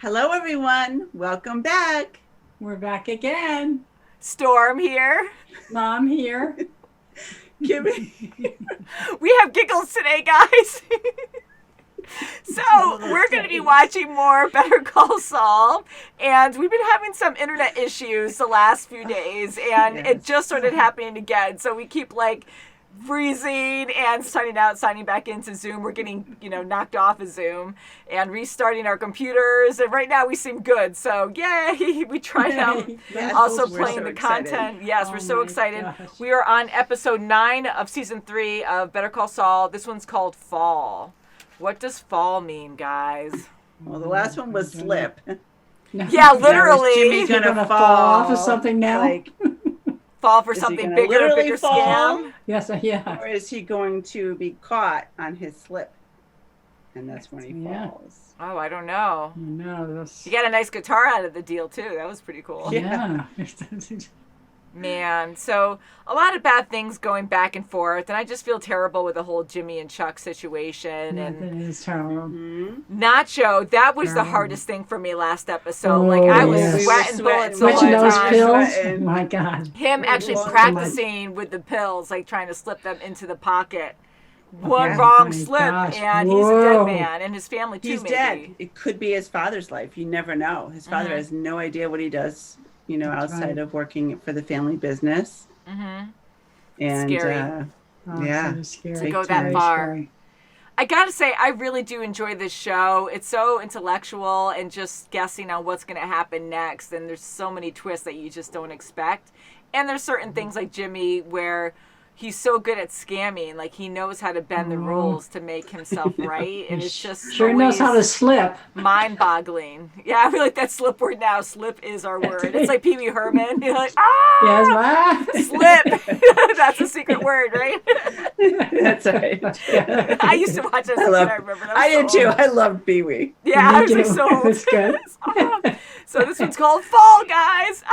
Hello, everyone. Welcome back. We're back again. Storm here. Mom here. Kimmy. We have giggles today, guys. So we're going to be watching more Better Call Saul, and we've been having some internet issues the last few days, and it just started happening again. So we keep freezing and signing out, signing back into Zoom. We're getting, knocked off of Zoom and restarting our computers. And right now we seem good. So yay, we tried out also playing the content. Yes, we're so excited. Gosh. We are on episode 9 of season 3 of Better Call Saul. This one's called Fall. What does fall mean, guys? Well, the last one was slip. Yeah, literally. Jimmy's gonna fall off of something now. Fall for something bigger, bigger scam? Yes, yeah. Or is he going to be caught on his slip? And that's when he falls. Oh, I don't know. No, you got a nice guitar out of the deal, too. That was pretty cool. Yeah. Man, so a lot of bad things going back and forth, and I just feel terrible with the whole Jimmy and Chuck situation. Yeah, and that is terrible. Nacho, that was the hardest thing for me last episode. I was sweating bullets the whole those time. pills? Oh my God. Him actually practicing with the pills, trying to slip them into the pocket. One wrong slip, and he's a dead man, and his family too. He's dead. It could be his father's life. You never know. His father has no idea what he does. Outside of working for the family business. Mm-hmm. And scary. Scary. To go that far. Scary. I gotta say, I really do enjoy this show. It's so intellectual and just guessing on what's going to happen next. And there's so many twists that you just don't expect. And there's certain things like Jimmy where he's so good at scamming. He knows how to bend the rules to make himself right. And it's just sure knows how to slip. Mind-boggling. Yeah, I feel like that slip word now. Slip is our word. It's like Pee Wee Herman. You're like, Yes, slip. That's a secret word, right? That's right. Yeah. I used to watch it as a kid. I remember that. I did too. I loved Pee Wee. Yeah, I was so That's good. So this one's called Fall, guys.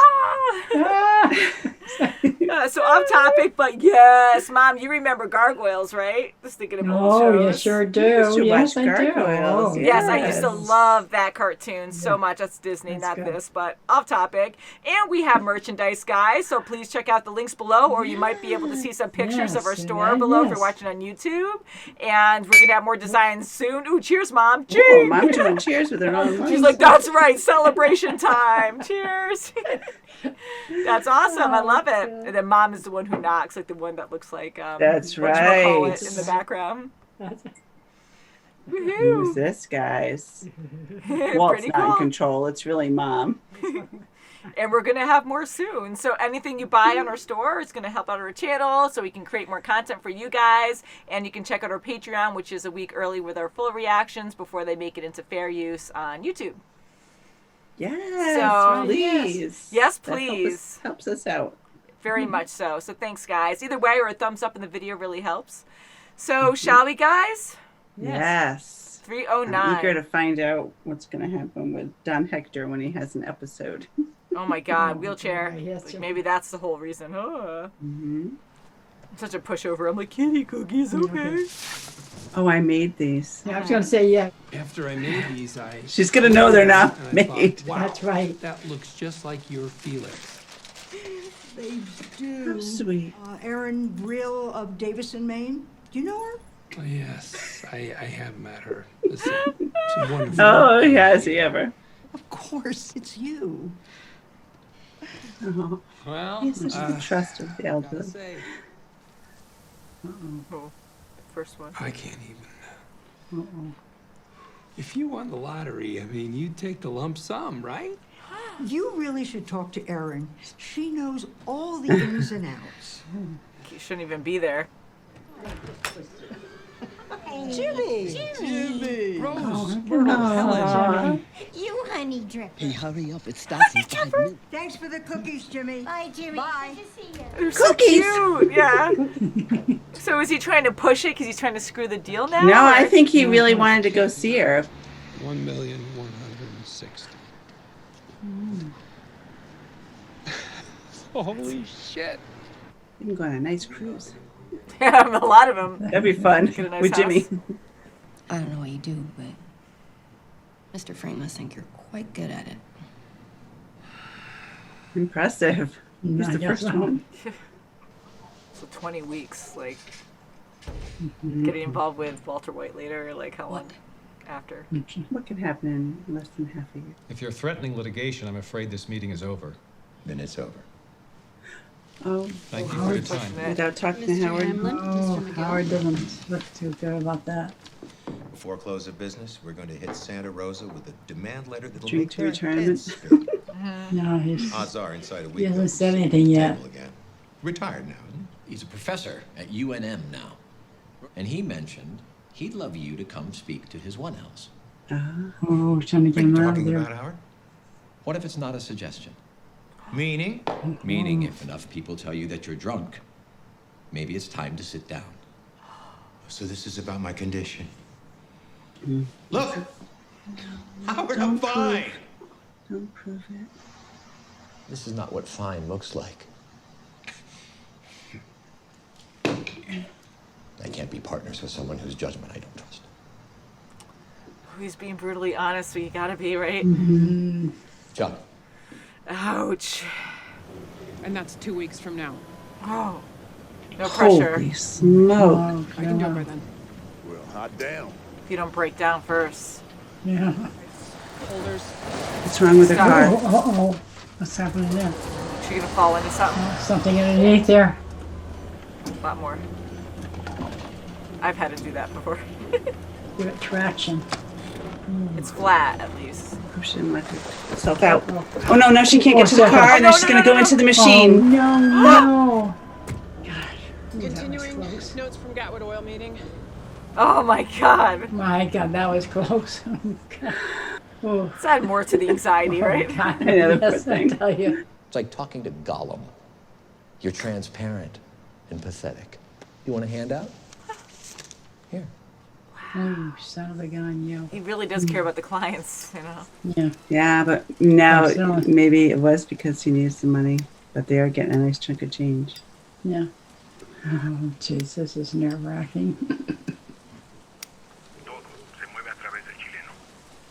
So off topic, but yes, Mom, you remember Gargoyles, right? Just thinking of old shows. Oh, you sure do. Yes, I do. Oh, yes, I used to love that cartoon so much. That's Disney, not this, but off topic. And we have merchandise, guys, so please check out the links below, or you might be able to see some pictures of our store below if you're watching on YouTube. And we're going to have more designs soon. Ooh, cheers, Mom. Cheers. Oh, Mom's doing cheers with her own She's like, that's right, celebration time. Cheers. That's awesome. I love it. And then Mom is the one who knocks, the one that looks like that's right in the background. Who's this, guys? Walt's not in control. It's really Mom. And we're going to have more soon. So anything you buy on our store is going to help out our channel so we can create more content for you guys. And you can check out our Patreon, which is a week early with our full reactions before they make it into fair use on YouTube. Yes, please. Yes, please. Helps us out. Very much so. So thanks, guys. Either way, or a thumbs up in the video really helps. So shall we, guys? Yes. 3:09. I'm eager to find out what's going to happen with Don Hector when he has an episode. Oh, my God. Wheelchair. Yes, maybe that's the whole reason. I'm such a pushover. I'm like, kitty cookies, okay. Oh, I made these. Yeah, I was going to say, yeah. After I made these, She's going to know they're not made. Thought, wow, that's right. That looks just like your Felix. They do. How sweet. Erin Brill of Davison, Maine. Do you know her? Oh, yes, I have met her. Listen, she's wonderful. Oh, has he ever? Of course, it's you. Oh. Well, He's such a trusted elder. gotta say, First one. I can't even. If you won the lottery, you'd take the lump sum, right? You really should talk to Erin. She knows all the ins and outs. You shouldn't even be there. Jimmy! Rose, where the hell is Jimmy? You honey dripper. Hey, hurry up. It starts in 5 minutes. Thanks for the cookies, Jimmy. Bye, Jimmy. Bye. Good to see you. They're so cute. Yeah. So is he trying to push it because he's trying to screw the deal now? No, I think he really wanted to go see her. 1,160,000. Holy shit. You can go on a nice cruise. Yeah, a lot of them. That'd be fun Get a nice with Jimmy. house. I don't know what you do, but Mr. Fring must think you're quite good at it. Impressive. Who's I the guess first so. one? So 20 weeks, like getting involved with Walter White later, like how long after? What could happen in less than half a year? If you're threatening litigation, I'm afraid this meeting is over. Then it's over. Oh, Thank you for your time. without talking to Mr. Howard. Hamlin, Oh, Mr. McGill. Howard doesn't look too good about that. Before close of business, we're going to hit Santa Rosa with a demand letter that'll Drink make to their retirement. heads spin. No, he's Odds are inside a week. he hasn't they'll said be anything sitting at yet. the table again. Retired now, isn't He's a professor at UNM now. And he mentioned he'd love you to come speak to his 1Ls. oh, trying to he? get him What are you out of talking there. about, Howard? What if it's not a suggestion? Meaning? Meaning, if enough people tell you that you're drunk, maybe it's time to sit down. So this is about my condition. Look! Howard, I'm Don't prove- fine! Don't prove it. This is not what fine looks like. I can't be partners with someone whose judgment I don't trust. He's being brutally honest, so you gotta be, right? Chuck, Ouch. And that's 2 weeks from now. Oh. No pressure. Holy smoke. Oh, I can do it by God. then. Well, hot damn. If you don't break down first. Yeah. Holders. What's wrong with the Stop. car? Oh. What's happening there? She's gonna fall into something. Something underneath there. A lot more. I've had to do that before. Give it traction. It's flat, at least. Oh, she didn't let herself out. Oh no, now she can't get to the Oh, car, and no, then she's no, gonna no, go no. into the Oh, machine. no. Continuing notes from Gatwood Oil meeting. Oh my god. My God, that was close. Oh, Let's add more to the anxiety, right? God. know, the poor Yes, I thing. tell you. it's like talking to Gollum. You're transparent and pathetic. You want a handout? Here. Oh, you son of a gun, you. He really does care about the clients, you know. Yeah. Yeah, but now Absolutely. maybe it was because he needs the money, but they are getting a nice chunk of change. Yeah. Oh, jeez, this is nerve-wracking.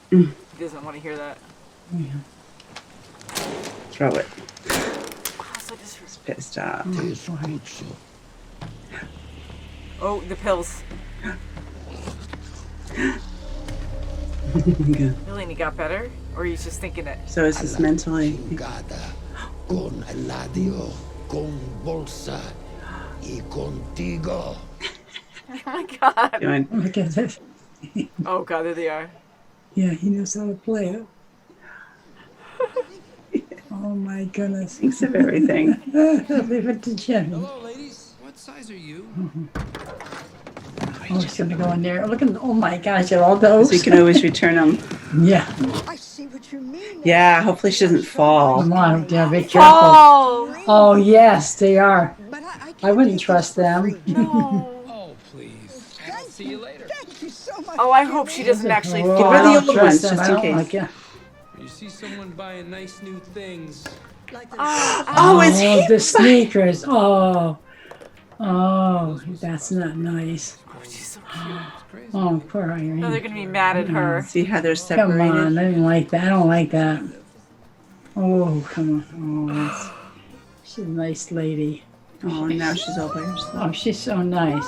He doesn't want to hear that. Throw it. Oh, so He's pissed off. Oh, the pills. Really, and he got better? Or he's just thinking it? So is this mentally? Chingada, con Eladio, con bolsa y contigo. Oh my god. Doing? Look at this. Oh god, there they are. Yeah, he knows how to play it. Oh my goodness. Thinks of everything. Leave it to Jen. Hello, ladies. What size are you? Oh, he's gonna go in there. Look at, oh my gosh, at all those. So you can always return them. Yeah. I see what you mean. Yeah, hopefully she doesn't fall. Come on, yeah, be careful. Oh! Oh, yes, they are. But I I wouldn't trust them. No. Oh, please. I'll see you later. Thank you so much. Oh, I hope she doesn't actually Oh, fall. her the I old don't ones, trust them. just I in don't case. like it. You see someone buying nice new things. Oh, it's Oh, him. the sneakers. Oh. Oh, that's not nice. Oh, she's so cute. It's crazy. Oh, poor Irene. No, they're gonna be mad at her. See how they're Come separated? on, I didn't like that. I don't like that. Oh, come on. Oh, that's, she's a nice lady. Oh, now she's all by herself. Oh, she's so nice.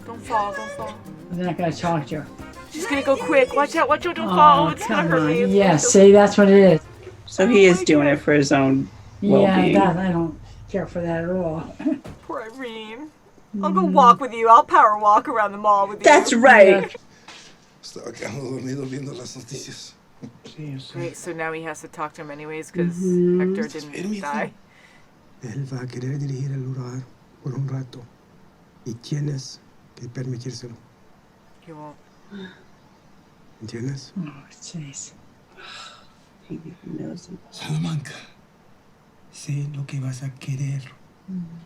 Don't fall, don't fall. I'm not gonna talk to her. She's gonna go quick. Watch out, don't fall. Oh, It's gonna come hurt me. on. Yeah, see, that's what it is. So he is doing it for his own Yeah, well-being. that I don't care for that at all. Poor Irene. I'll go walk with you. I'll power walk around the mall with you. That's right. Estaba quedando dormido viendo las noticias. Great, so now he has to talk to him anyways because Mm-hmm. Hector didn't die. Él va a querer dirigir el lugar por un rato. Y tienes que permitírselo. He won't. ¿Entiendes? Oh, jeez. He knows him. Salamanca. Sé lo que vas a querer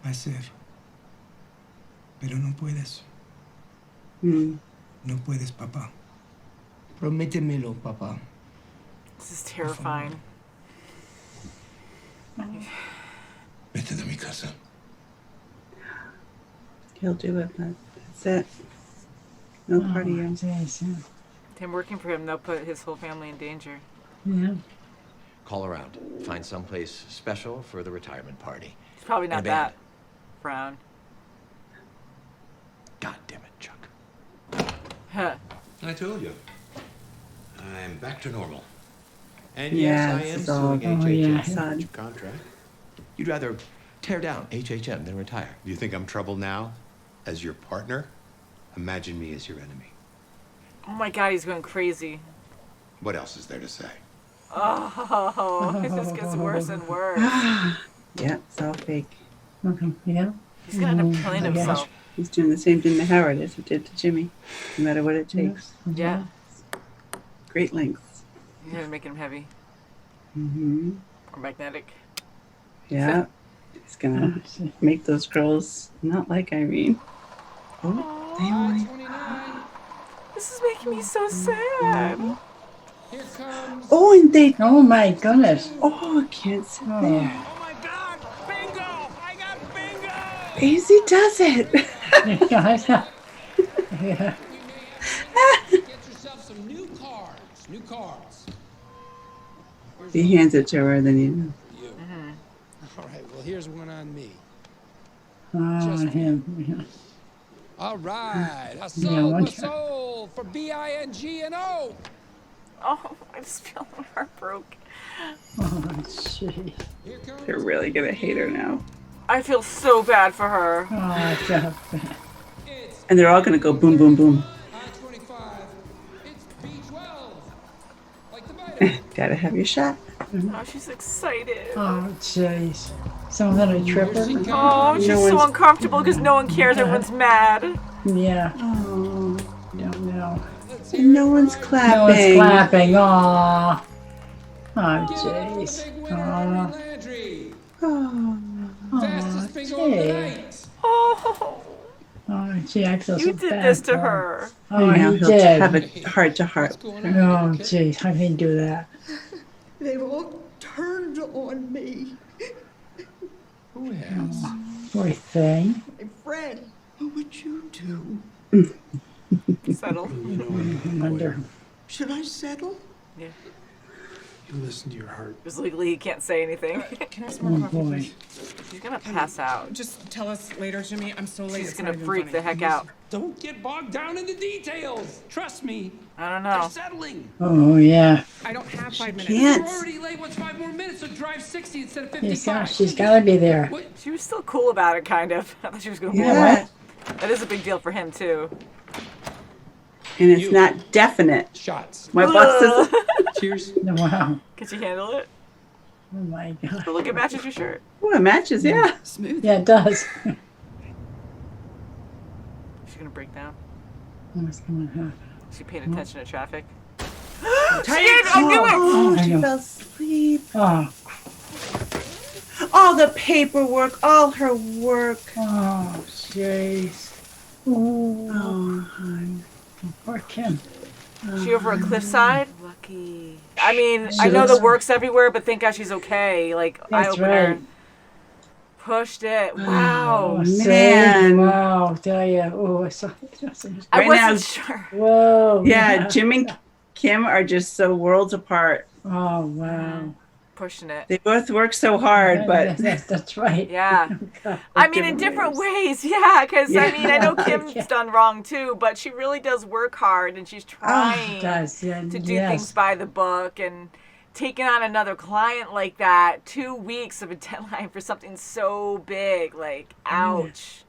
hacer. Pero no puedes. Mm. No puedes, papá. Prométemelo, papá. This is terrifying. Vete de mi casa. He'll do it, but that's it. No partying. Jeez, yeah. Him working for him, they'll put his whole family in danger. Yeah. Call around. Find someplace special for the retirement party. He's probably And a not band. that brown. God damn it, Chuck. Huh. I told you. I'm back to normal. And Yeah, yes, I am this is all- suing oh, HHM yeah. for your contract. You'd rather tear down HHM than retire. Do you think I'm trouble now? As your partner? Imagine me as your enemy. Oh my God, he's going crazy. What else is there to say? Oh, it just gets worse and worse. Yeah, it's all fake. Okay. Yeah. He's gonna end up killing I guess. himself. He's doing the same thing to Howard as he did to Jimmy, no matter what it takes. Yeah. Great lengths. He's gonna make him heavy Mm-hmm. or magnetic. Yeah. He's gonna make those girls not like Irene. Oh, they only. This is making me so sad. Here comes. Oh, and they. Oh my goodness. Oh, I can't sit there. Oh my God! Bingo! I got bingo! Easy does it. Yeah. Get yourself some new cards. New cards. He hands it to her, then you. You. All right. Well, here's one on me. On him. Yeah. All right. I Yeah, sold one my shot. soul for BINGO. Oh, I just feel my heart broke. Oh, jeez. Here comes. They're really gonna hate her now. I feel so bad for her. Oh, God. It's And they're all gonna go boom, boom, boom. I-25. It's B12. Like the vitamin. Gotta have your shot. Oh, she's excited. Oh, jeez. Someone gonna trip her? Oh, she's so one's- uncomfortable because no one cares. Everyone's mad. Yeah. Oh, No. and no one's No clapping. one's clapping. Aw. Oh, Jeez. jeez. Winner, Aw. Irene Landry. Oh, Fastest bingo of the gee. night. Oh, Oh, gee, I feel so you bad. did this to for her. Oh, and now he he'll did. have a heart to heart. Oh, jeez. How can he do that? They've all turned on me. Who has? Poor thing. My friend, what would you do? Settle. I wonder. Should I settle? Yeah. You listen to your heart. Because legally he can't say anything. Can I have Oh, some more coffee, boy. please? He's gonna pass out. Just tell us later, Jimmy. I'm so late. He's It's gonna not even freak funny. the heck out. Don't get bogged down in the details. Trust me. I don't They're know. settling. Oh, yeah. I don't have 5 minutes. Can't. You're already late. What's 5 more minutes? So drive 60 instead of 55. She's got to be there. What? She was still cool about it, kind of. I thought she was gonna. Yeah, That is a big deal for him too. and it's not definite. Shots. My boss says. Cheers. Wow. Could you handle it? Oh, my God. But look, it matches your shirt. Oh, it matches. Yeah. Smooth. Yeah, it does. She's gonna break down. What's going on? She paid attention to traffic. Tight. I knew it! Oh, I she know. fell asleep. Oh, All the paperwork, all her work. oh, jeez. Oh, Oh, hon. poor Kim. She over a cliffside? Lucky. I mean, She I know looks- the work's everywhere, but thank God she's okay. Like, eye That's opener. right. Pushed it. Wow. Oh, See? man. Wow, tell you. Oh, I saw it. I Right wasn't now- sure. Whoa. Yeah, Jim and Kim are just so worlds apart. Oh, wow. Pushing it. They both work so hard, but That's right. Yeah. God. I mean, in different ways, yeah. Because, I mean, I know Kim's Yeah. done wrong, too, but she really does work hard, and she's trying Does, yeah, to do yes. things by the book, and taking on another client like that, 2 weeks of a deadline for something so big, like, ouch.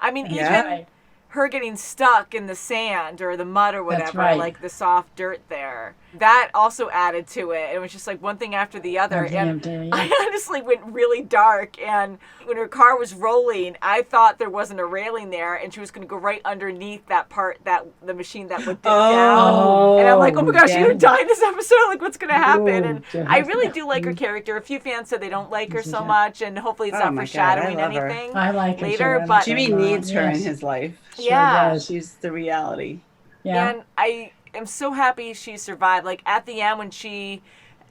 I mean, Yeah. even her getting stuck in the sand or the mud or That's whatever, right. like the soft dirt there, that also added to it. It was just like one thing after the other. And Yeah. I honestly went really dark, and when her car was rolling, I thought there wasn't a railing there, and she was going to go right underneath that part, that the machine that would dip down. And I'm like, oh my gosh, yeah. you're going to die in this episode? Like, what's going to happen? Oh, And God. I really do like her character. A few fans said they don't like her so Yeah. much, and hopefully it's Oh not my God, foreshadowing I love her. anything I like her later. too. But Jimmy needs her in his life. Sure Yeah. does. She's the reality. Yeah. And I am so happy she survived. Like, at the end when she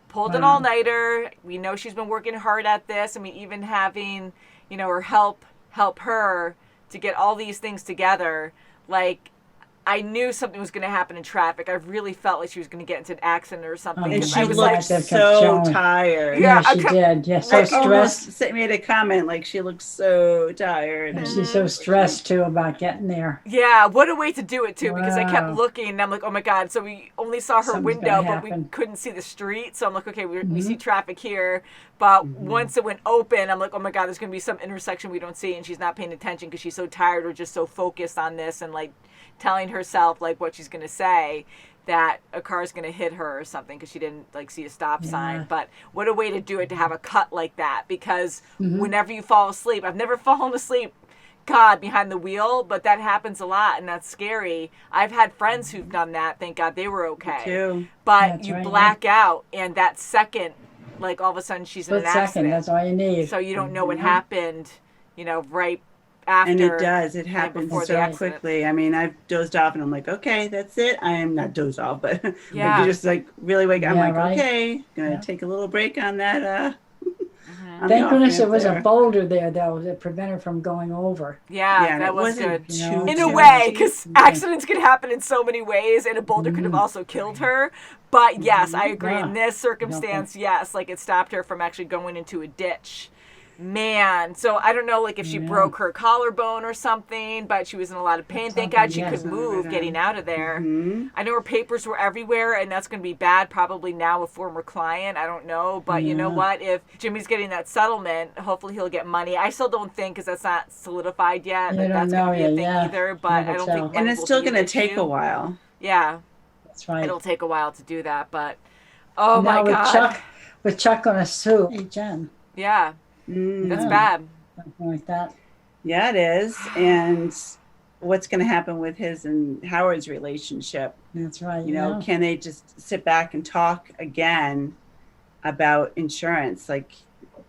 pulled an Wow. all-nighter, we know she's been working hard at this. I mean, even having, her help her to get all these things together. Like, I knew something was going to happen in traffic. I really felt like she was going to get into an accident or something. And she I was looked like, so tired. Yeah, she did. Yeah, so Like, almost stressed. made a comment like she looked so tired. And she's so stressed too about getting there. yeah, what a way to do it too, because I kept Wow. looking and I'm like, oh my God. So we only saw her Something's window, gonna but we happen. couldn't see the street. So I'm like, okay, we see traffic here. But once it went open, I'm like, oh my God, there's going to be some intersection we don't see. And she's not paying attention because she's so tired or just so focused on this and like telling herself like what she's going to say, that a car's going to hit her or something because she didn't like see a stop sign. But what a way to do it, to have a cut like that, because whenever you fall asleep, I've never fallen asleep, God, behind the wheel, but that happens a lot and that's scary. I've had friends who've done that. Thank God they were okay. Me too. But That's you right, black out, and that second, like all of a sudden she's in an Split second, accident. that's all you need. So you don't know what happened, right after. And it does. It and happens before the so accident. quickly. I mean, I've dozed off and I'm like, okay, that's it. I am not dozed off, but like, Yeah. you just like really wake up. I'm Yeah, like, right. okay, gonna Yeah. take a little break on that. on the Thank goodness off-ramp it was there. a boulder there, though, that prevented her from going over. Yeah, Yeah, and that it was wasn't good. You know, In too a way, much. because accidents can happen in so many ways, and a boulder could have also killed her. But yes, I agree. Yeah. In this circumstance, yes, like it stopped her from actually going into a ditch. Man, so I don't know, like if she broke her collarbone or something, but she was in a lot of pain. Thank God she Something, could yes. move getting out of there. I know her papers were everywhere, and that's going to be bad probably now, a former client. I don't know, but you know what? If Jimmy's getting that settlement, hopefully he'll get money. I still don't think, because that's not solidified yet, You that don't that's going know to be a yet, thing yeah. either, but Never I don't tell. think And money it's will still be an going to take issue. a while. Yeah, That's right. it'll take a while to do that, but oh now my God. with Chuck gonna sue Jen, Yeah, that's Yeah. bad. something like that. Yeah, it is. And what's going to happen with his and Howard's relationship? That's right. You know, can they just sit back and talk again about insurance? Like,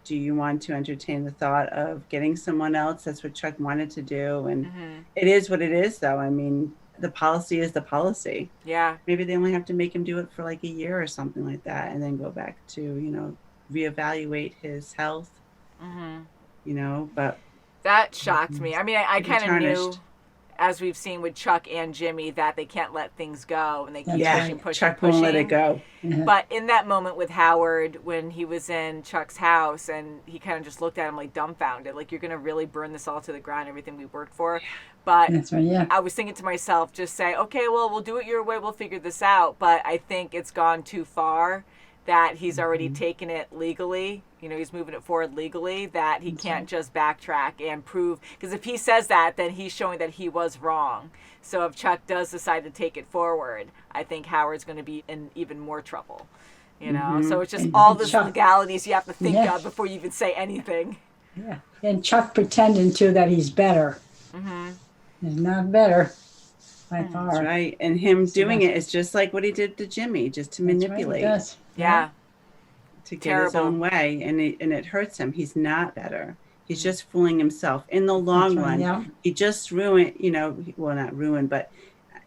do you want to entertain the thought of getting someone else? That's what Chuck wanted to do. And it is what it is, though. I mean, the policy is the policy. Yeah. Maybe they only have to make him do it for like a year or something like that, and then go back to, reevaluate his health, but That shocked me. I mean, I Be kind of knew, tarnished. as we've seen with Chuck and Jimmy, that they can't let things go, and they keep yeah, pushing. Chuck won't let it go. But in that moment with Howard, when he was in Chuck's house, and he kind of just looked at him like dumbfounded, like, you're going to really burn this all to the ground, everything we worked for. But That's right. Yeah. I was thinking to myself, just say, okay, well, we'll do it your way. We'll figure this out. But I think it's gone too far, that he's already taken it legally. He's moving it forward legally, that he can't just backtrack and prove. Because if he says that, then he's showing that he was wrong. So if Chuck does decide to take it forward, I think Howard's going to be in even more trouble. So it's just And all the Chuck- legalities you have to think Yeah. of before you even say anything. Yeah. And Chuck pretending too that he's better. He's not better by far. That's right. And him doing it is just like what he did to Jimmy, just to That's right, he manipulate, does. Yeah. to get his Terrible. own way, and it hurts him. He's not better. He's just fooling himself. In the long That's right, run, yeah. he just ruined, well, not ruined, but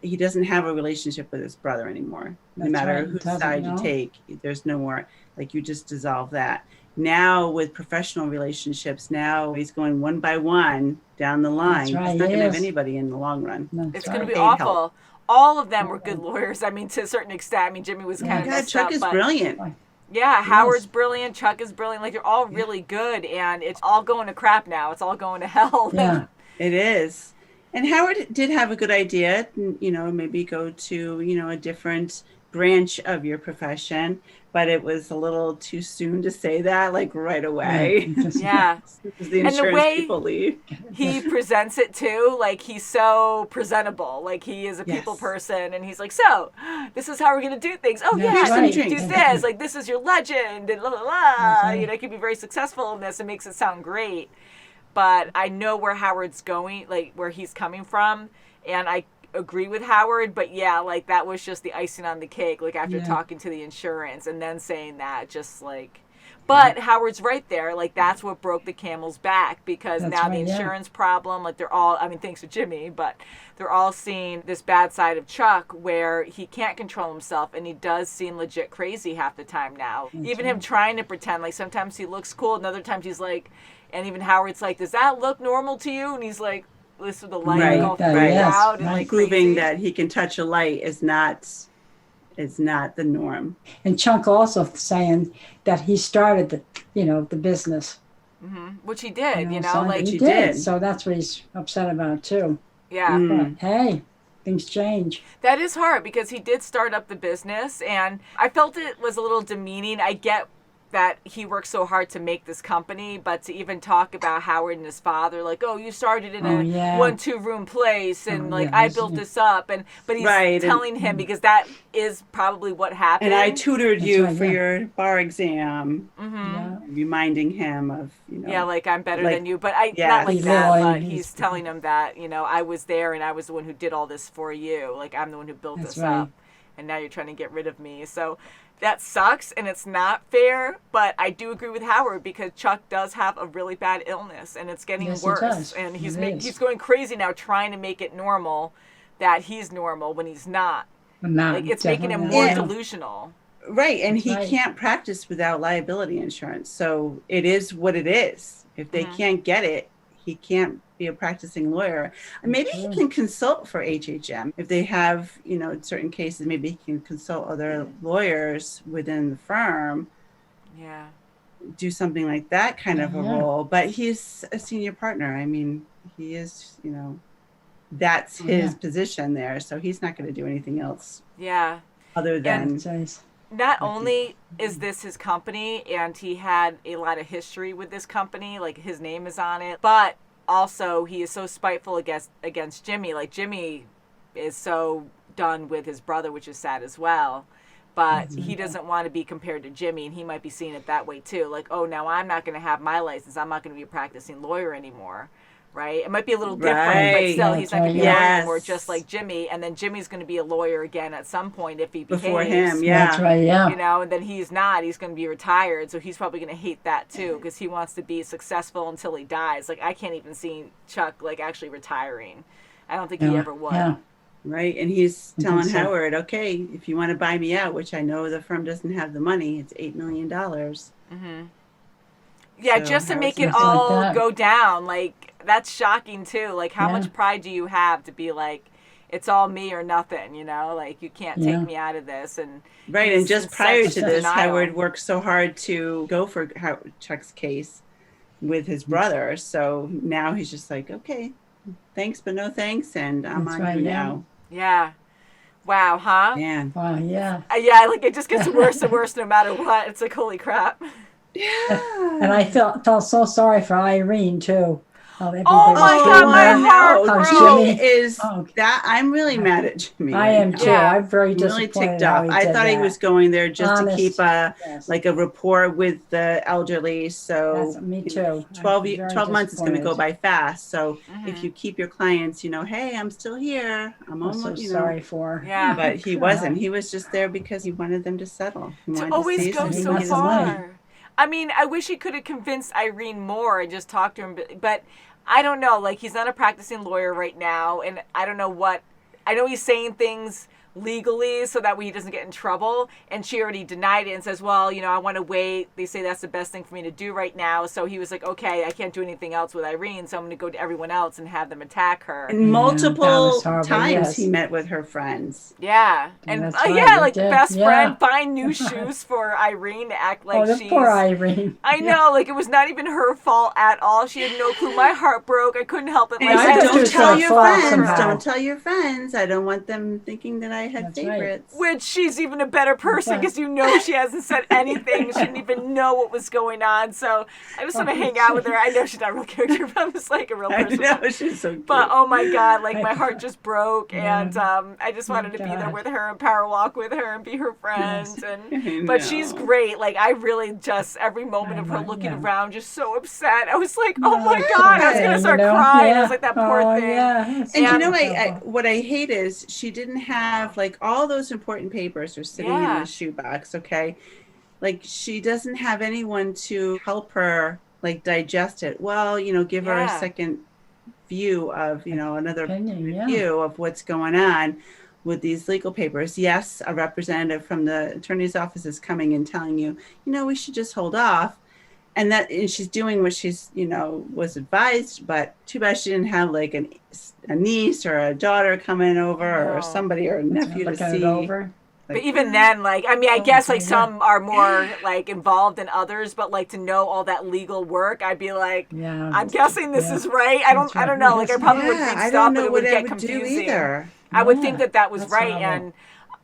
he doesn't have a relationship with his brother anymore. No That's matter right, he whose doesn't, side you no. take, there's no more, like, you just dissolve that. Now with professional relationships, now he's going one by one down the line. That's right, He's not going to have yes. anybody in the long run. That's It's right. going to be They awful. help. All of them were good lawyers. I mean, to a certain extent. I mean, Jimmy was kind of God, messed Chuck up, is but brilliant. yeah, Howard's brilliant. Chuck is brilliant. Like, they're all really good, and it's all going to crap now. It's all going to hell. Yeah. It is. And Howard did have a good idea, maybe go to, a different branch of your profession, but it was a little too soon to say that, like, right away. Yeah. Because the And the insurance way people leave. he presents it too, like, he's so presentable. Like, he is a people Yes. person, and he's like, so this is how we're going to do things. Oh, That's yeah, right. you do this. Like, this is your legend, and la la la. right. He can be very successful in this. It makes it sound great. But I know where Howard's going, like, where he's coming from, and I agree with Howard, but yeah, like, that was just the icing on the cake, like, after talking to the insurance and then saying that, just like, but Howard's right there, like, that's what broke the camel's back, because That's now right, the yeah. insurance problem, like, they're all, I mean, thanks to Jimmy, but they're all seeing this bad side of Chuck where he can't control himself, and he does seem legit crazy half the time now. Even him trying to pretend, like, sometimes he looks cool, and other times he's like, and even Howard's like, does that look normal to you? And he's like, this with the light Right, all right. figured Yes, out and right. like Proving crazy. that he can touch a light is not the norm. And Chunk also saying that he started the business. Which he did, so like he he did. did. So that's what he's upset about too. yeah. But hey, things change. That is hard because he did start up the business, and I felt it was a little demeaning. I get that he worked so hard to make this company, but to even talk about Howard and his father, like, oh, you started in a 1-2 room place, and I built this up, but he's telling him because that is probably what happened. And I tutored you for your bar exam, reminding him of like I'm better than you, but not like that. But he's telling him that I was there and I was the one who did all this for you. Like I'm the one who built this up, and now you're trying to get rid of me. So that sucks and it's not fair, but I do agree with Howard because Chuck does have a really bad illness and it's getting worse. And he's going crazy now trying to make it normal that he's normal when he's not. Like it's making him more delusional. Right, and he can't practice without liability insurance. So it is what it is. If they can't get it, he can't be a practicing lawyer. Maybe he can consult for HHM. If they have, in certain cases, maybe he can consult other lawyers within the firm. Yeah. Do something like that kind of a role. But he's a senior partner. I mean, he is, that's his position there. So he's not going to do anything else. Yeah. Other than... Not only is this his company and he had a lot of history with this company, like his name is on it, but also he is so spiteful against Jimmy. Like Jimmy is so done with his brother, which is sad as well. But he doesn't want to be compared to Jimmy, and he might be seeing it that way too. Like, oh, now I'm not going to have my license. I'm not going to be a practicing lawyer anymore. Right? It might be a little different, but still, he's not going to be a lawyer anymore, just like Jimmy. And then Jimmy's going to be a lawyer again at some point if he behaves. Before him, That's right, and then he's not. He's going to be retired, so he's probably going to hate that too because he wants to be successful until he dies. Like, I can't even see Chuck, actually retiring. I don't think he ever would. Yeah. Right, and he's telling Howard, okay, if you want to buy me out, which I know the firm doesn't have the money, it's $8 million. Yeah, So just to Howard's make it gonna all go down. That's shocking too. Like, how much pride do you have to be like, it's all me or nothing, you can't take me out of this. And right, and just prior to this, denial. Howard worked so hard to go for Chuck's case with his brother. So now he's just like, okay, thanks, but no thanks, and I'm on you now. Yeah. Wow, huh? Man. Wow, yeah. Yeah, it just gets worse and worse no matter what. It's like, holy crap. Yeah. And I felt so sorry for Irene too. Oh my God, my heart Jimmy is that I'm really mad at Jimmy. I am too. I'm very really disappointed. ticked off. I thought he was going there just to keep a rapport with the elderly. So me too. 12 months is going to go by fast. So if you keep your clients, hey, I'm still here. I'm almost sorry for. Yeah, but he wasn't. He was just there because he wanted them to settle. He to wanted always to go so far. I mean, I wish he could have convinced Irene more and just talked to him, but I don't know. He's not a practicing lawyer right now, and I don't know what. I know he's saying things legally so that way he doesn't get in trouble, and she already denied it and says, well, I want to wait. They say that's the best thing for me to do right now. So he was like, okay, I can't do anything else with Irene, so I'm going to go to everyone else and have them attack her. And multiple times he met with her friends. Yeah. And best friend, find new shoes for Irene to act like she's... poor Irene. I know, it was not even her fault at all. She had no clue. My heart broke. I couldn't help it. And don't tell your friends. Don't tell your friends. I don't want them thinking that I had favorites. Right. Which she's even a better person because she hasn't said anything. She didn't even know what was going on. So I just want to hang out with her. I know she's not a real character, but I'm just like a real person. I know, she's so cute. But oh my God, my heart just broke, and I just wanted to be there with her and power walk with her and be her friend. And but she's great. I really just every moment of her looking around, just so upset. I was like, oh my God, I was gonna start crying. I was like, that poor thing. Yeah. And what I hate is she didn't have all those important papers are sitting in the shoebox. Okay. She doesn't have anyone to help her digest it. Well, give her a second view of, another view of what's going on with these legal papers. Yes, a representative from the attorney's office is coming and telling you, we should just hold off. and she's doing what she's, was advised, but too bad she didn't have like a niece or a daughter coming over or somebody or a nephew to see. Over. But even then, like, I mean, I guess like some are more like involved than others, but like to know all that legal work, I'd be like, I'm guessing this is right. I don't know. Like I probably would read stuff, but it would get confusing. I would think that was right, and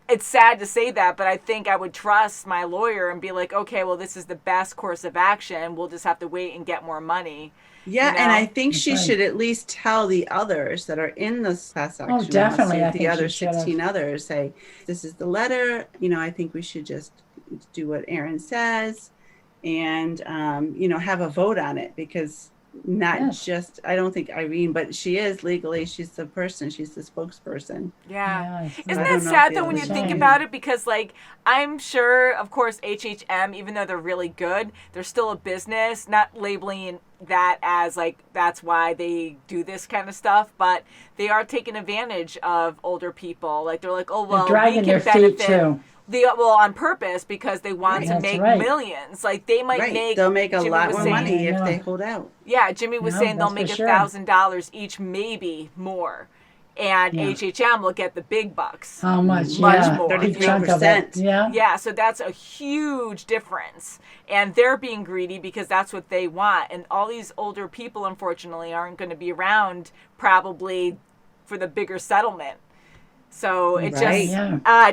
it's sad to say that, but I think I would trust my lawyer and be like, okay, well, this is the best course of action. We'll just have to wait and get more money. Yeah, and I think she should at least tell the others that are in this class action. Oh, definitely. I think the other 16 others, say, this is the letter. I think we should just do what Aaron says and, have a vote on it, because just, I don't think Irene, but she is legally, she's the person, she's the spokesperson. Yeah. Isn't that sad though when you think about it? Because like, I'm sure, of course, HHM, even though they're really good, they're still a business, not labeling that as like, that's why they do this kind of stuff, but they are taking advantage of older people. Like they're like, oh, well, dragging we can their benefit. Feet too. On purpose, because they want to make millions. Like they might they'll make a lot more money if they hold out. Yeah, Jimmy was saying they'll make $1,000 each, maybe more, and HHM will get the big bucks. How much? Much more. 33%. Yeah. So that's a huge difference, and they're being greedy because that's what they want. And all these older people, unfortunately, aren't going to be around probably for the bigger settlement. So it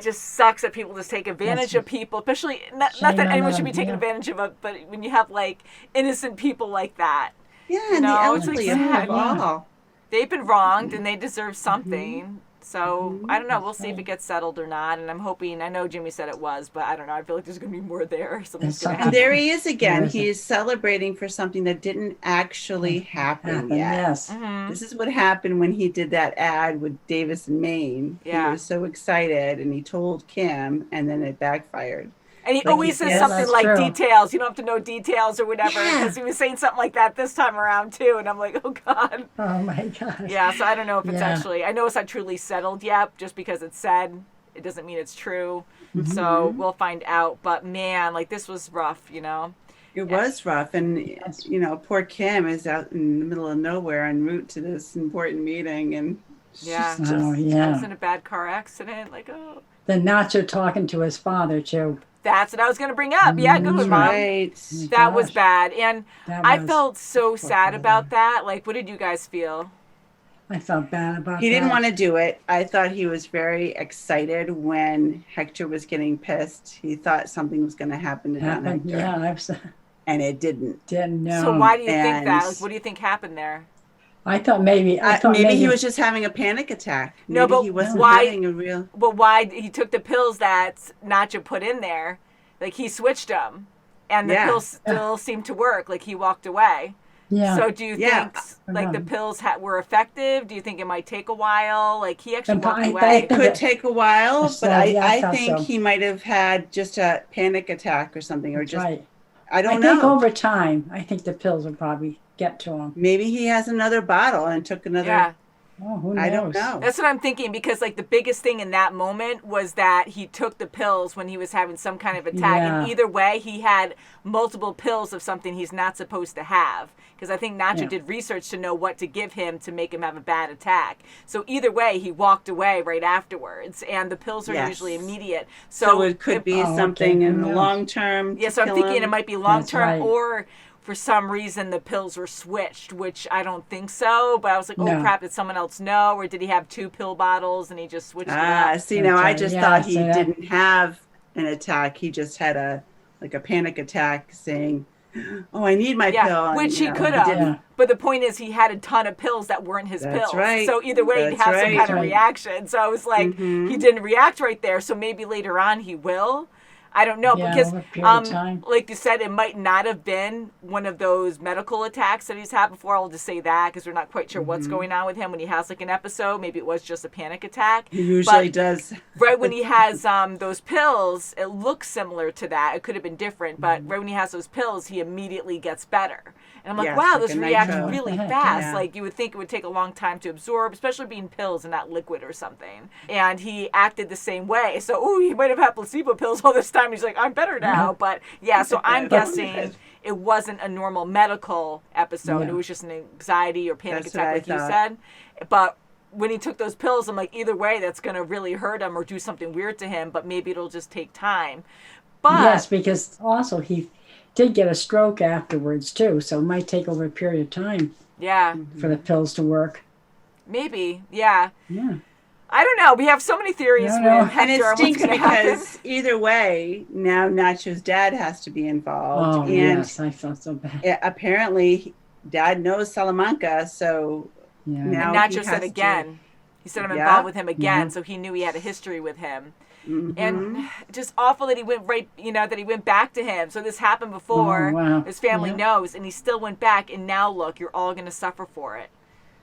just sucks that people just take advantage of people, especially not that anyone should be taking advantage of it, but when you have like innocent people like that. Yeah, and the elderly of all. They've been wronged and they deserve something. So I don't know. We'll see if it gets settled or not. And I'm hoping. I know Jimmy said it was, but I don't know. I feel like there's going to be more there. Something's going to happen. And there he is again. He's celebrating for something that didn't actually happen yet. Yes. This is what happened when he did that ad with Davis and Maine. Yeah. He was so excited, and he told Kim, and then it backfired. And he always says something like details. You don't have to know details or whatever. Because he was saying something like that this time around too. And I'm like, oh God. Oh my God. Yeah, so I don't know if it's actually, I know it's not truly settled yet. Just because it's said, it doesn't mean it's true. So we'll find out. But man, like this was rough, It was rough. And, poor Kim is out in the middle of nowhere en route to this important meeting. And she's just was in a bad car accident. Like, oh. The Nacho talking to his father too. That's what I was going to bring up. Yeah, good one, Mom. Right. That was bad. And I felt so sad about that. Like, what did you guys feel? I felt bad about He didn't want to do it. I thought he was very excited when Hector was getting pissed. He thought something was going to happen to Hector. Yeah, and it didn't. Didn't know. So why do you think that? Like, what do you think happened there? I thought maybe he was just having a panic attack. No, but he wasn't why? having a real. But why he took the pills that Nacho put in there? Like he switched them, and the pills still seemed to work. Like he walked away. Yeah. So do you think like the pills were effective? Do you think it might take a while? Like he actually walked away. It could take a while, but I think he might have had just a panic attack or something, or just I don't know. I think over time, I think the pills will probably get to him. Maybe he has another bottle and took another. Yeah. Oh, who knows? I don't know. That's what I'm thinking, because like the biggest thing in that moment was that he took the pills when he was having some kind of attack. And either way, he had multiple pills of something he's not supposed to have. Because I think Nacho did research to know what to give him to make him have a bad attack. So either way, he walked away right afterwards. And the pills are usually immediate. So it could be something in the long term. Yeah, so I'm thinking it might be long term, or for some reason the pills were switched, which I don't think so. But I was like, oh crap, did someone else know? Or did he have 2 pill bottles and he just switched it up? See, now I just thought he didn't have an attack. He just had a panic attack saying, oh, I need my pill. Which he could have. Yeah. But the point is he had a ton of pills that weren't his pills. Right. So either way, he'd have some kind of reaction. So I was like, he didn't react right there. So maybe later on he will. I don't know, because like you said, it might not have been one of those medical attacks that he's had before. I'll just say that because we're not quite sure what's going on with him when he has like an episode. Maybe it was just a panic attack. He usually does. Right when he has those pills, it looks similar to that. It could have been different, but right when he has those pills, he immediately gets better. And I'm like, wow, this reacts really fast. Yeah. Like you would think it would take a long time to absorb, especially being pills and not liquid or something. And he acted the same way. So, he might have had placebo pills all this time. He's like, I'm better now. But yeah, so I'm guessing it wasn't a normal medical episode. Yeah. It was just an anxiety or panic That's attack, what I like you thought. said. But when he took those pills, I'm like, either way, that's going to really hurt him or do something weird to him, but maybe it'll just take time. But Yes, because also he did get a stroke afterwards too, so it might take over a period of time yeah, for the pills to work. maybe, yeah. Yeah. I don't know. We have so many theories I don't know. with Hector And it what's stinks going to happen. because either way, now Nacho's dad has to be involved. Oh, and yes, I felt so bad. apparently, Dad knows Salamanca, so Yeah. now And he Nacho said has again. He said I'm Yeah. involved with him again, Yeah. so he knew he had a history with him. To, And just awful that he went that he went back to him. So this happened before. Oh, wow. His family Yeah. knows, and he still went back. And now look, you're all going to suffer for it.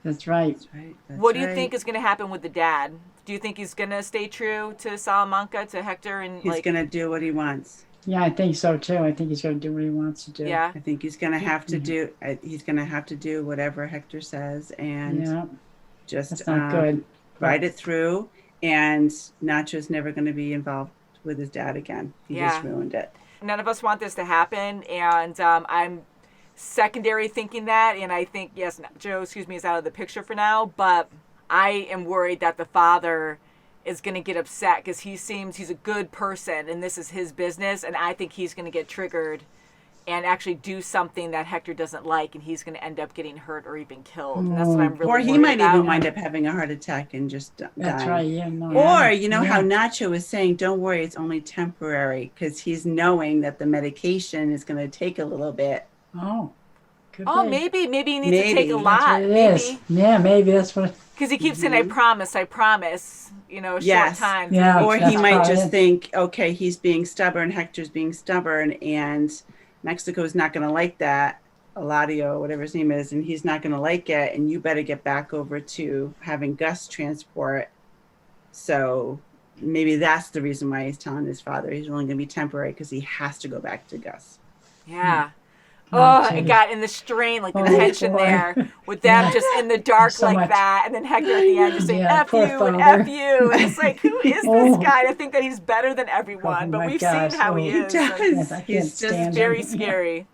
That's right. right, What do you think is going to happen with the dad? Do you think he's going to stay true to Salamanca, to Hector, and he's going to do what he wants? Yeah, I think so too. I think he's going to do what he wants to do. Yeah. I think he's going to have to do. He's going to have to do whatever Hector says, and Yeah. just That's not good. ride it through. And Nacho's never going to be involved with his dad again. He just ruined it. None of us want this to happen, and I'm secondary thinking that, and I think, yes, Joe, is out of the picture for now, but I am worried that the father is going to get upset because he's a good person, and this is his business, and I think he's going to get triggered and actually do something that Hector doesn't like, and he's going to end up getting hurt or even killed. And that's what I'm really Or he worried might about. even wind up having a heart attack and just die. That's right. Yeah. No. Or, you know how Nacho is saying, don't worry, it's only temporary, because he's knowing that the medication is going to take a little bit. Oh. Could Oh, be. maybe he needs to take Maybe. a That's lot. What it Maybe. is. Yeah, maybe that's what. Because he keeps saying, I promise, a Yes. short time. Yeah. Or he that's might probably just it. think, okay, he's being stubborn, Hector's being stubborn, and Mexico's not going to like that, Eladio, whatever his name is, and he's not going to like it, and you better get back over to having Gus transport. So maybe that's the reason why he's telling his father he's only going to be temporary, because he has to go back to Gus. Yeah. Oh, it got in the strain, like the tension boy. there, with them just in the dark So like much. that, and then Hector at the end just saying, Yeah, F you poor and father. F you. And it's like, who is this guy? I think that he's better than everyone, Oh but my we've gosh. seen how he Oh. is. He does. Yes, I can't He's just stand Very him. scary.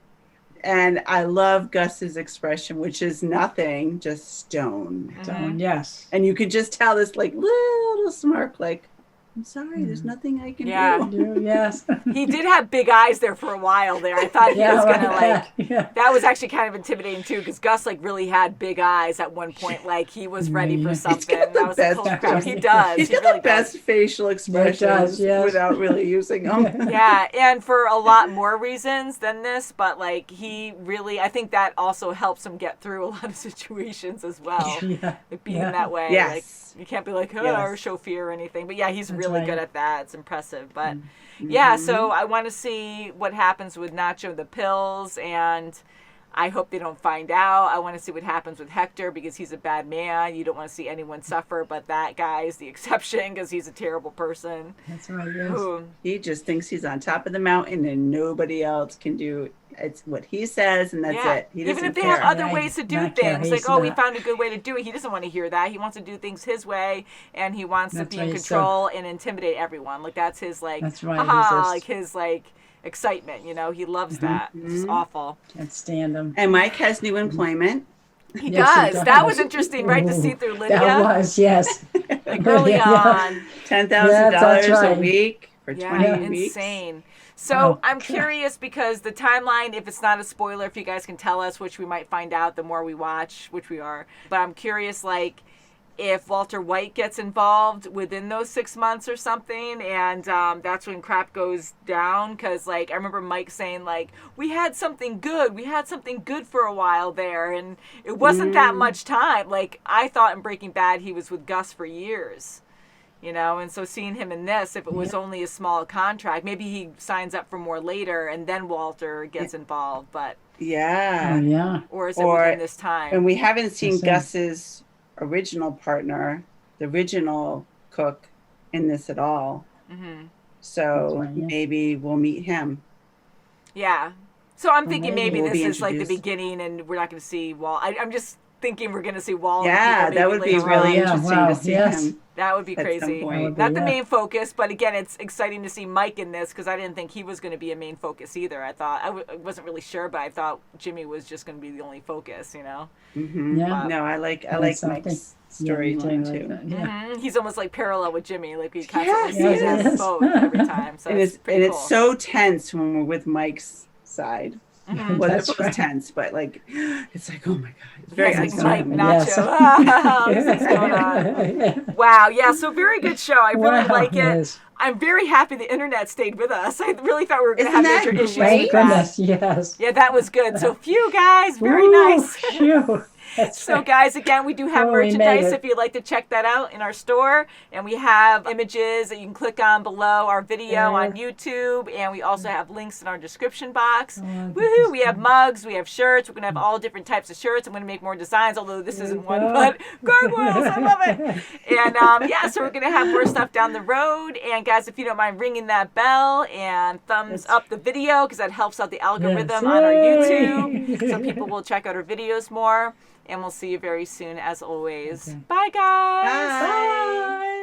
And I love Gus's expression, which is nothing, just stone. So, yes. And you could just tell this like little smirk, like, I'm sorry, there's nothing I can Yeah. do. Yes. He did have big eyes there for a while there. I thought he was going to like, Yeah. that was actually kind of intimidating too, because Gus like really had big eyes at one point, like he was ready for something. got the That was like, best- holy crap. He does. He's He got really the best facial expressions yes. without really using them. Yeah, and for a lot more reasons than this, but like he really, I think that also helps him get through a lot of situations as well. Yeah. Like being Yeah. that way. Yes. Like you can't be like, oh, Yes. or show fear or anything. But yeah, he's That's really right. good at that. It's impressive. But yeah, so I want to see what happens with Nacho, the pills, and I hope they don't find out. I want to see what happens with Hector because he's a bad man. You don't want to see anyone suffer, but that guy is the exception because he's a terrible person. That's right. Yes. Who, He just thinks he's on top of the mountain and nobody else can do it's what he says, and that's yeah. it. He Even doesn't if they care. have other Right. ways to do Not care. things, like, He's oh, we not. found a good way to do it. He doesn't want to hear that. He wants to do things his way, and he wants That's to be in right, so- control and intimidate everyone. Like that's his like, That's right, haha, he's just- like his like excitement. You know, he loves that. It's just awful. Can't stand him. And Mike has new employment. He Yes, he does. That does. was interesting, right? To see through Lydia, That was, yes. like early Yeah. on. $10,000 that's right. a week for Yeah, 20 weeks. insane. So Oh, I'm God. curious because the timeline, if it's not a spoiler, if you guys can tell us, which we might find out the more we watch, which we are. But I'm curious, like, if Walter White gets involved within those 6 months or something, and that's when crap goes down. Because, like, I remember Mike saying, like, we had something good for a while there, and it wasn't that much time. Like, I thought in Breaking Bad he was with Gus for years. You know, and so seeing him in this, if it was only a small contract, maybe he signs up for more later and then Walter gets involved, but, Yeah. Oh, yeah. or is it Or- within this time? And we haven't seen Yes, sir. Gus's original partner, the original cook, in this at all. So That's right, yeah. maybe we'll meet him. Yeah. So I'm thinking maybe maybe we'll this be is like the introduced. beginning and we're not going to see Walt. I'm just thinking we're going to see Wall. Yeah, that would be really interesting to see him. That would be at some crazy. point. Not the main focus, but again, it's exciting to see Mike in this because I didn't think he was going to be a main focus either. I thought I wasn't really sure, but I thought Jimmy was just going to be the only focus. Mm-hmm. Yeah. No, I like Mike's storytelling too. He's almost like parallel with Jimmy, like we constantly see him both every time. So it's so tense when we're with Mike's side. Well, it was tense, but like it's like, oh my god, it's very Mike Nacho. This is going on. Wow, yeah, so very good show. I really like it. Yes. I'm very happy the internet stayed with us. I really thought we were going to have major issues with that. Yes. Yeah, that was good. So phew, guys, very nice. So guys, again, we do have merchandise if you'd like to check that out in our store. And we have images that you can click on below our video on YouTube. And we also have links in our description box. Woohoo! We have mugs, we have shirts. We're going to have all different types of shirts. I'm going to make more designs, although this isn't one, but gargoyles, I love it. And so we're going to have more stuff down the road. And guys, if you don't mind ringing that bell and thumbs up the video, because that helps out the algorithm on our YouTube. So people will check out our videos more. And we'll see you very soon, as always. Bye, guys. Bye.